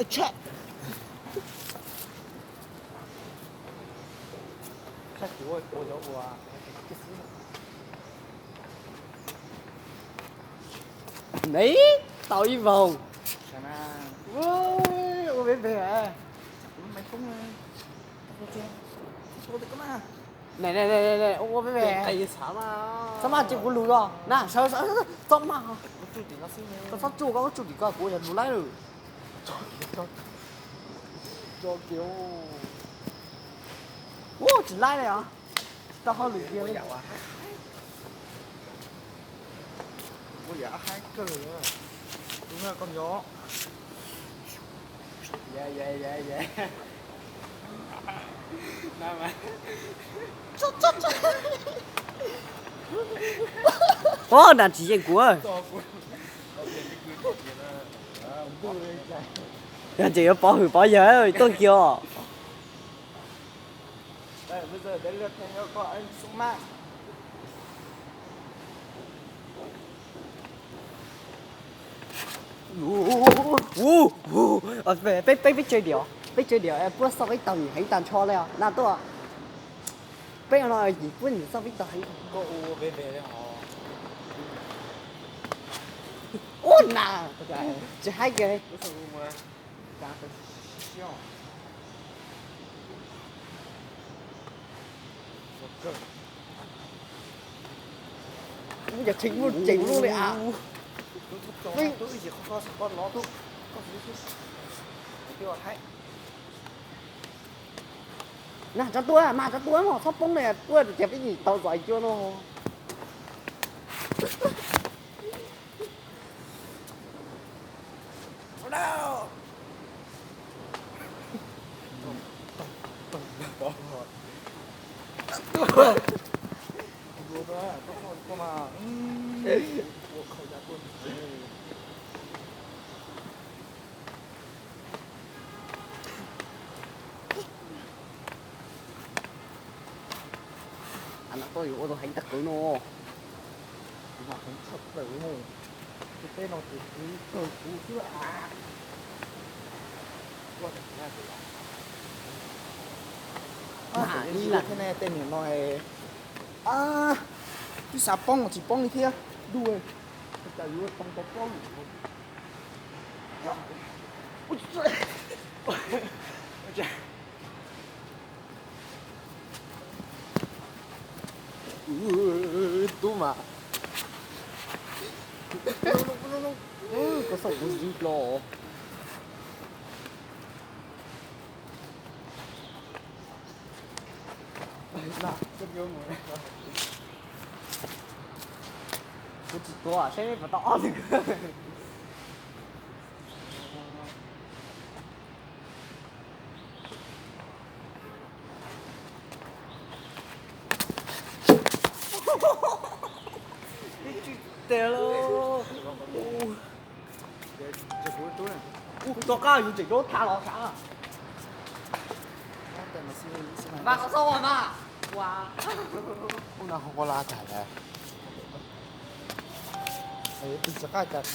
chết. Chắc chú ơi, cô giáo của đấy, tao đi vào. Ôi, ôi về. Mày không này, ôi về. Cái sama. Sama chịu có lùi rồi. Nè, sao mà. Tao phát chủ có chủ gì cả, cô nhà lùi lại rồi. Cho kiểu. Ô, chỉ lại này à? Tao hơi lùi kia lên. Ôi dạ hai cờ. Đúng là con gió. Dạ. Nào mà. Chốt. Ô, đàn chỉ chuyện của. Đàn chỉ có bỏ giờ rồi, tôi kêu. Đây bây giờ đến lượt theo có anh Súng Mạng. Về biết chơi điều em bữa sau cái tàu gì hay tàn cho leo là tôi bây giờ nói gì bữa sau cái tàu hay Có u về đấy họ. ôn nà chỉ hai cái Có sự mà cả cái siêu. bây giờ chính luôn đấy à Tôi chỉ có con nó thôi. Có gì chứ. Kêu hay. nè cho tôi mà sắp bóng này tôi chụp cái gì tàu giỏi chưa nó Đâu. Đúng rồi, có mà. Không ra quân. anh tôi yếu tôi hành tật cối nó Mà không thật rồi này. Cái tên nó chỉ cờ cú chứ à. Qua được ra rồi. đi là thế này tên nó nói à cái xà bông chỉ bông như thế đuôi chả yếu bông có bông ôi trời tu mà có sầu có gì lo nào rất yêu người có chỉ to à xem phải to thì tè loจะพูดตัวน่ะ to caoอยู่chỉ đốt thang nó sáng à แต่มาซื้อซื้อ mà có sâu à mà wow พวกนั้นเขาก็ลาจ่ายแล้วไอ้ติดสกัดจัด